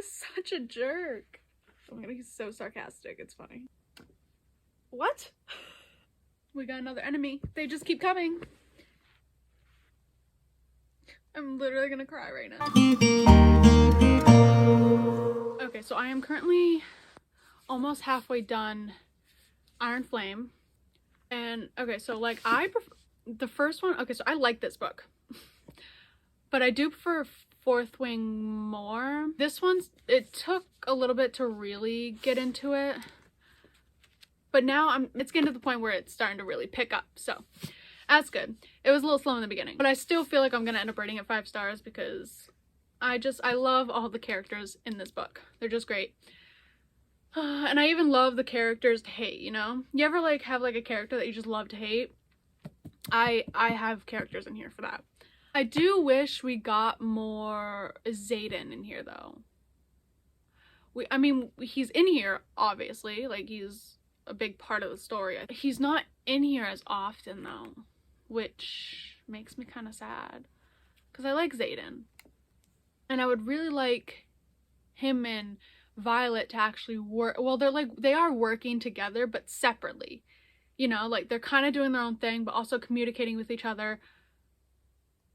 is such a jerk. Oh my god, he's so sarcastic. It's funny. What? We got another enemy. They just keep coming. I'm literally gonna cry right now. Okay, so I am currently almost halfway done Iron Flame. And okay, so like I prefer the first one. Okay, so I like this book, but I do prefer Fourth Wing more. This one's, it took a little bit to really get into it, but now it's getting to the point where it's starting to really pick up, so that's good. It was a little slow in the beginning, but I still feel like I'm gonna end up rating it 5 stars because I love all the characters in this book. They're just great. And I even love the characters to hate, you know? You ever like have like a character that you just love to hate? I have characters in here for that. I do wish we got more Xaden in here though. I mean, he's in here obviously, like he's a big part of the story. He's not in here as often though, which makes me kind of sad because I like Xaden. And I would really like him and Violet to actually work. Well, they are working together, but separately. You know, like they're kind of doing their own thing, but also communicating with each other.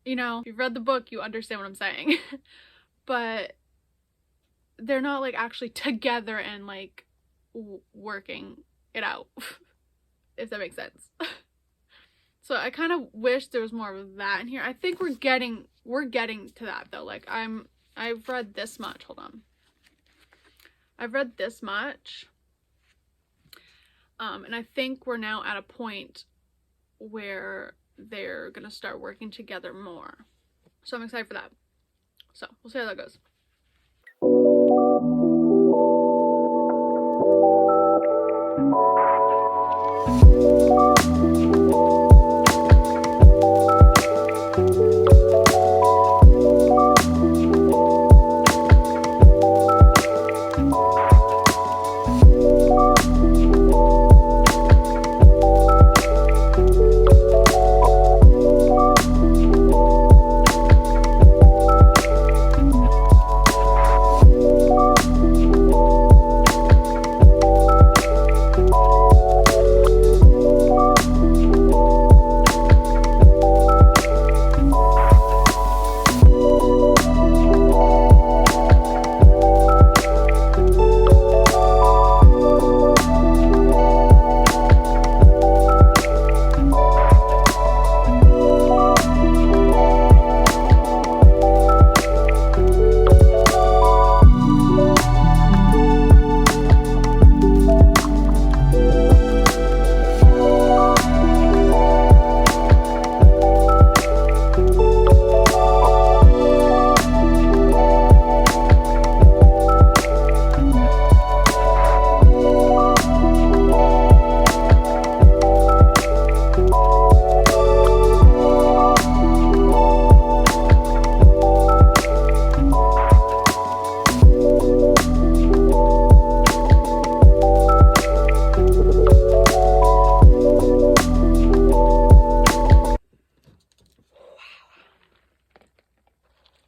You know, if you've read the book, you understand what I'm saying. But they're not like actually together and like working it out, if that makes sense. So I kind of wish there was more of that in here. I think we're getting to that though. Like I've read this much. Hold on. I've read this much. And I think we're now at a point where they're gonna start working together more. So I'm excited for that. So we'll see how that goes.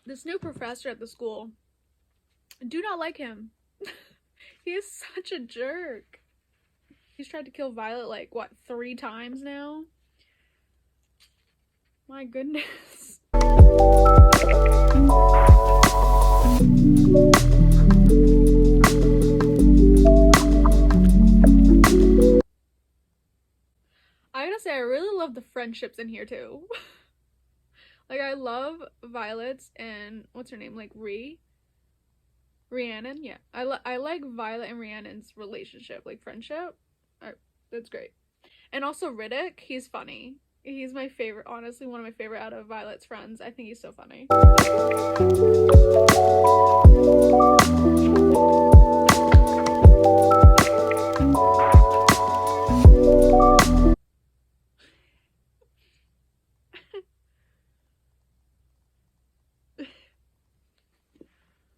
This new professor at the school, I do not like him. He is such a jerk. He's tried to kill Violet like, what, 3 times now? My goodness. I gotta say, I really love the friendships in here too. Like, I love Violet's and, what's her name, like, Rhiannon? Yeah. I like Violet and Rhiannon's relationship, like, friendship. That's great. And also Riddick, he's funny. He's my favorite, honestly, one of my favorite out of Violet's friends. I think he's so funny.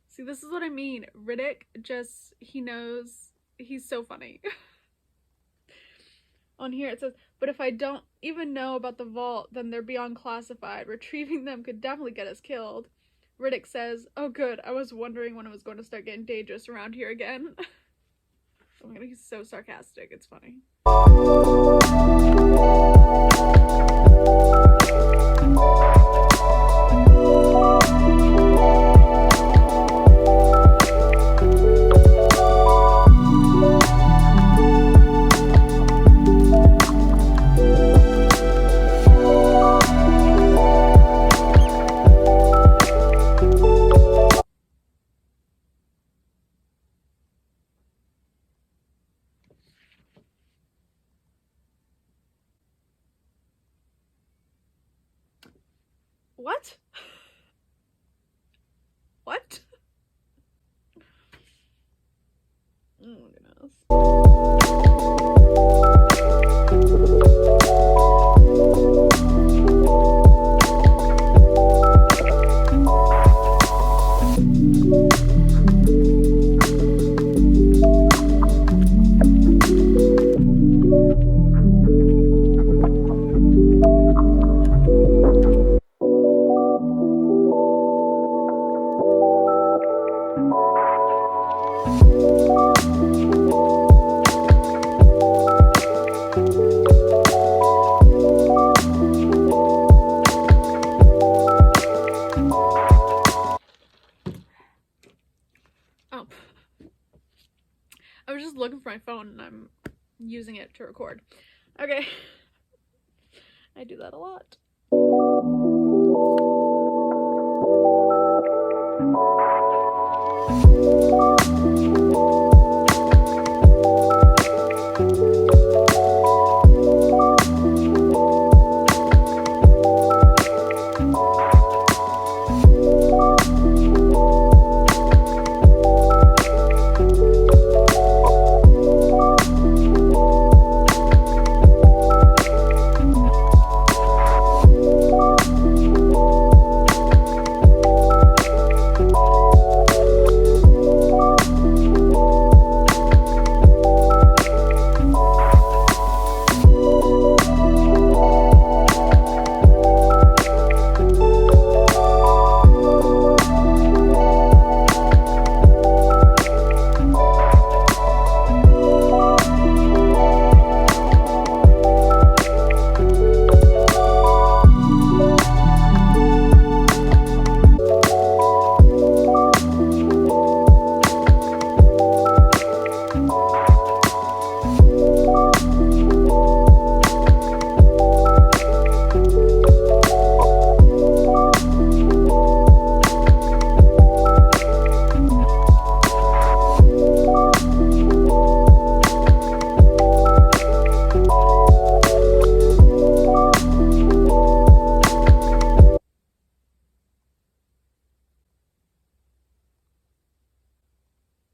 See, this is what I mean. Riddick just, he knows, he's so funny. On here it says, but if I don't even know about the vault, then they're beyond classified. Retrieving them could definitely get us killed. Riddick says, "Oh good, I was wondering when it was going to start getting dangerous around here again." Oh my god, he's so sarcastic, it's funny. What? What? Oh my goodness. Oh. I was just looking for my phone and I'm using it to record. Okay. I do that a lot.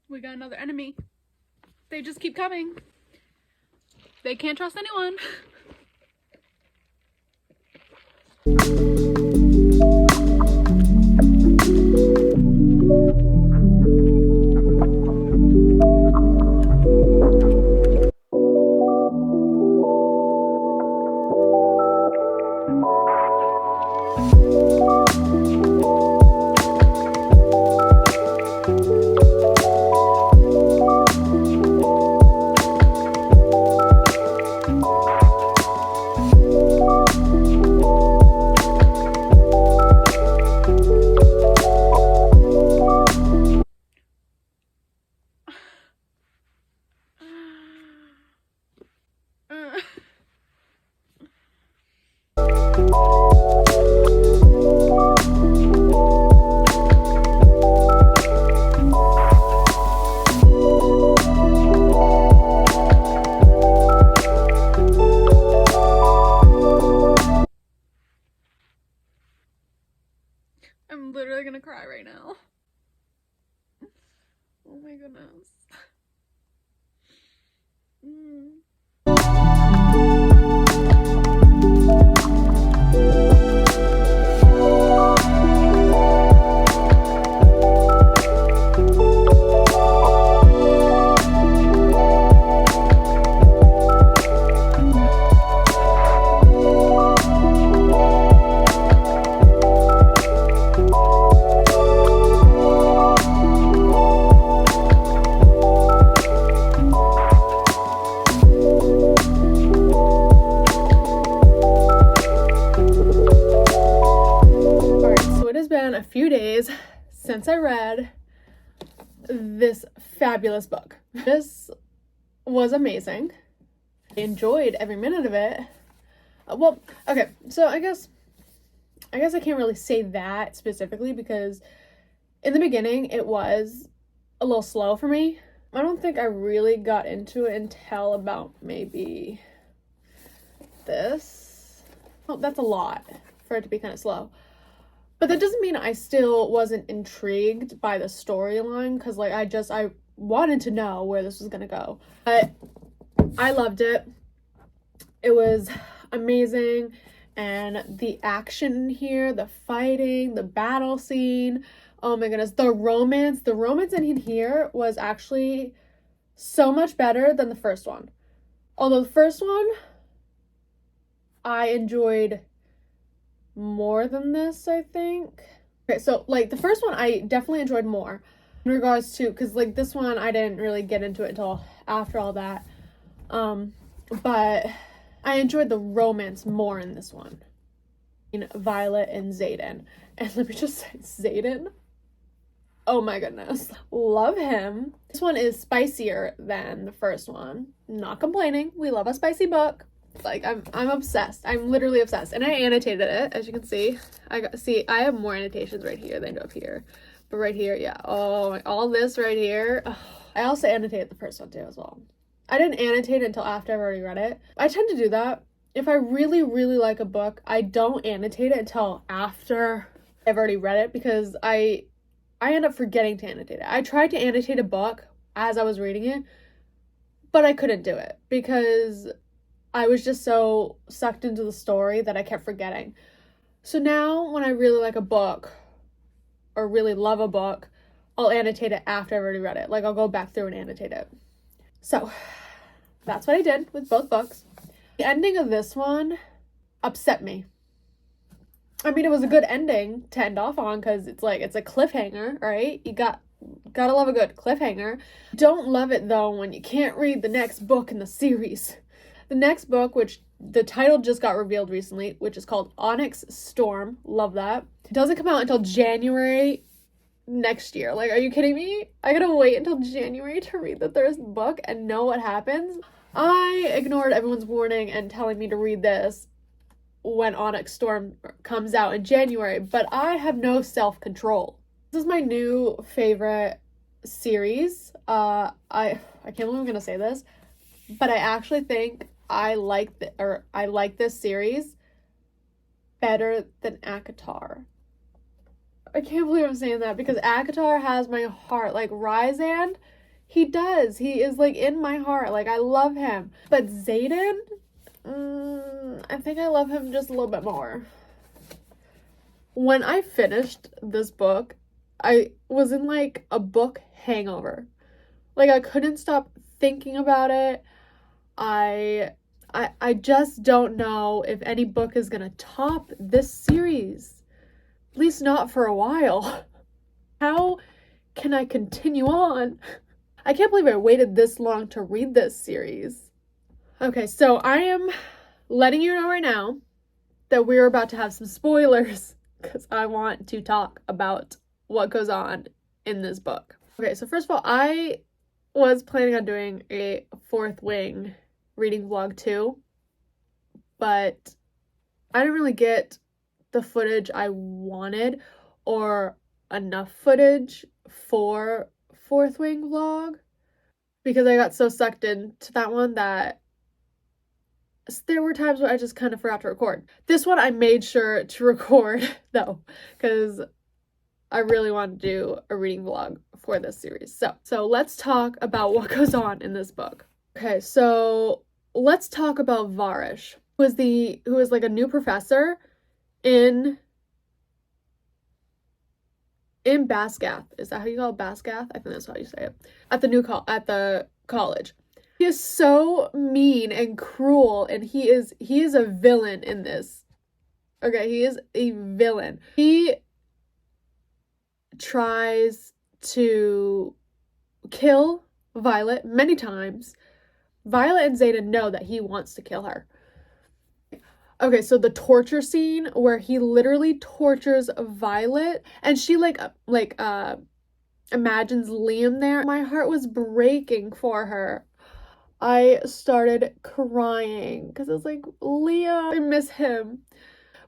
We got another enemy. They just keep coming. They can't trust anyone. I'm literally gonna cry right now. Oh my goodness. since I read this fabulous book. This was amazing. I enjoyed every minute of it. Well, okay, so I guess I can't really say that specifically because in the beginning it was a little slow for me. I don't think I really got into it until about maybe this. Oh, that's a lot for it to be kind of slow. But that doesn't mean I still wasn't intrigued by the storyline, because like I wanted to know where this was gonna go. But I loved it. It was amazing, and the action here, the fighting, the battle scene, oh my goodness, the romance in here was actually so much better than the first one. Although the first one I enjoyed more than this, I think. Okay, so like the first one I definitely enjoyed more in regards to, because like this one I didn't really get into it until after all that, but I enjoyed the romance more in this one, in Violet and Xaden. And let me just say, Xaden, oh my goodness, love him. This one is spicier than the first one. Not complaining, we love a spicy book. Like I'm obsessed. I'm literally obsessed. And I annotated it, as you can see. I have more annotations right here than up here. But right here, yeah. Oh, all this right here. Oh, I also annotated the first one too as well. I didn't annotate it until after I've already read it. I tend to do that. If I really, really like a book, I don't annotate it until after I've already read it, because I end up forgetting to annotate it. I tried to annotate a book as I was reading it, but I couldn't do it because I was just so sucked into the story that I kept forgetting. So now when I really like a book or really love a book, I'll annotate it after I've already read it. Like I'll go back through and annotate it. So that's what I did with both books. The ending of this one upset me. I mean, it was a good ending to end off on because it's like, it's a cliffhanger, right? You gotta love a good cliffhanger. Don't love it though when you can't read the next book in the series. The next book, which the title just got revealed recently, which is called Onyx Storm. Love that. It doesn't come out until January next year. Like, are you kidding me? I gotta wait until January to read the third book and know what happens. I ignored everyone's warning and telling me to read this when Onyx Storm comes out in January, but I have no self-control. This is my new favorite series. I can't believe I'm gonna say this, but I actually think I like this series better than ACOTAR. I can't believe I'm saying that because ACOTAR has my heart. Like Rhysand, he does. He is like in my heart. Like I love him. But Xaden, I think I love him just a little bit more. When I finished this book, I was in like a book hangover. Like I couldn't stop thinking about it. I just don't know if any book is gonna top this series. At least not for a while. How can I continue on? I can't believe I waited this long to read this series. Okay, so I am letting you know right now that we're about to have some spoilers because I want to talk about what goes on in this book. Okay, so first of all, I was planning on doing a Fourth Wing reading vlog too, but I didn't really get the footage I wanted or enough footage for Fourth Wing vlog because I got so sucked into that one that there were times where I just kind of forgot to record. This one I made sure to record though because I really want to do a reading vlog for this series. So let's talk about what goes on in this book. Okay, so let's talk about Varish, who is like a new professor in Basgath. Is that how you call it? Basgath? I think that's how you say it. At the college. He is so mean and cruel, and he is a villain in this. Okay, he is a villain. He tries to kill Violet many times. Violet and Xaden know that he wants to kill her. Okay, so the torture scene where he literally tortures Violet and she imagines Liam there. My heart was breaking for her. I started crying because I was like, Liam, I miss him.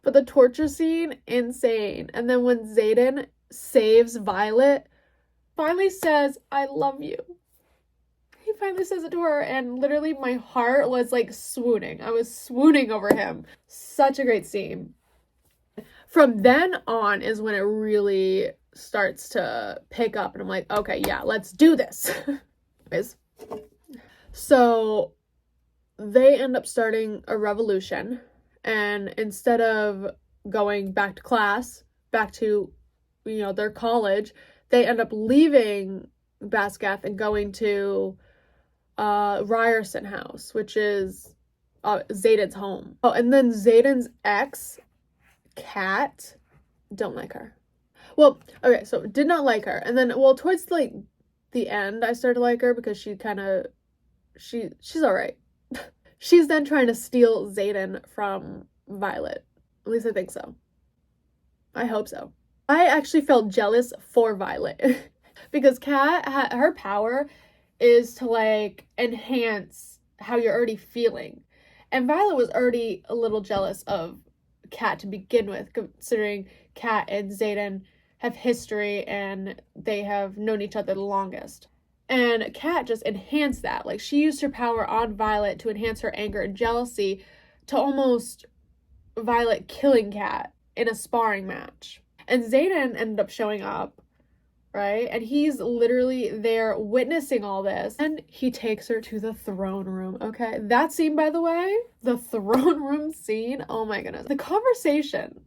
But the torture scene, insane. And then when Xaden saves Violet, finally says, I love you. He finally says it to her, and literally my heart was like swooning. I was swooning over him. Such a great scene. From then on is when it really starts to pick up, and I'm like, okay, yeah, let's do this. So they end up starting a revolution, and instead of going back to class, back to, their college, they end up leaving Basgath and going to Ryerson House, which is Xaden's home. Oh, and then Xaden's ex, Kat, don't like her. Well, okay, so did not like her. And then, towards like the end, I started to like her because she kind of, she's all right. She's then trying to steal Xaden from Violet. At least I think so. I hope so. I actually felt jealous for Violet because Kat, her power is to like enhance how you're already feeling. And Violet was already a little jealous of Kat to begin with, considering Kat and Xaden have history and they have known each other the longest. And Kat just enhanced that. Like, she used her power on Violet to enhance her anger and jealousy to almost Violet killing Kat in a sparring match. And Xaden ended up showing up, right? And he's literally there witnessing all this. And he takes her to the throne room, okay? That scene, by the way, the throne room scene, oh my goodness. The conversation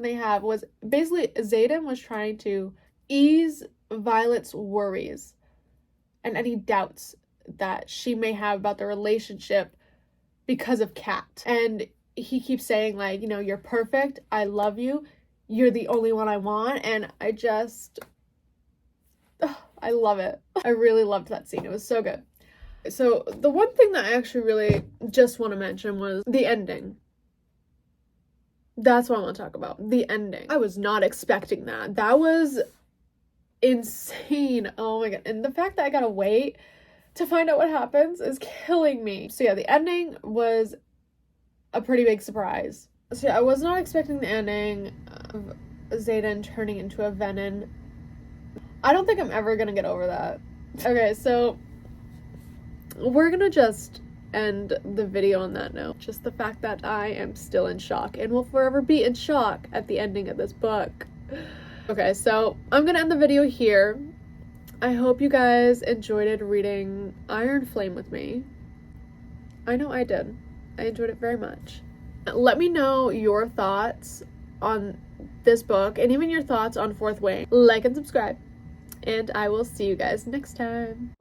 they have was basically Xaden was trying to ease Violet's worries and any doubts that she may have about the relationship because of Kat. And he keeps saying, like, you're perfect, I love you, you're the only one I want. And I love it. I really loved that scene. It was so good. So the one thing that I actually really just want to mention was the ending. That's what I want to talk about. The ending. I was not expecting that. That was insane. Oh my god. And the fact that I gotta wait to find out what happens is killing me. So yeah, the ending was a pretty big surprise. So yeah, I was not expecting the ending of Xaden turning into a Venom. I don't think I'm ever gonna get over that. Okay, so we're gonna just end the video on that note. Just the fact that I am still in shock and will forever be in shock at the ending of this book. Okay, so I'm gonna end the video here. I hope you guys enjoyed reading Iron Flame with me. I know I did. I enjoyed it very much. Let me know your thoughts on this book and even your thoughts on Fourth Wing. Like and subscribe, and I will see you guys next time.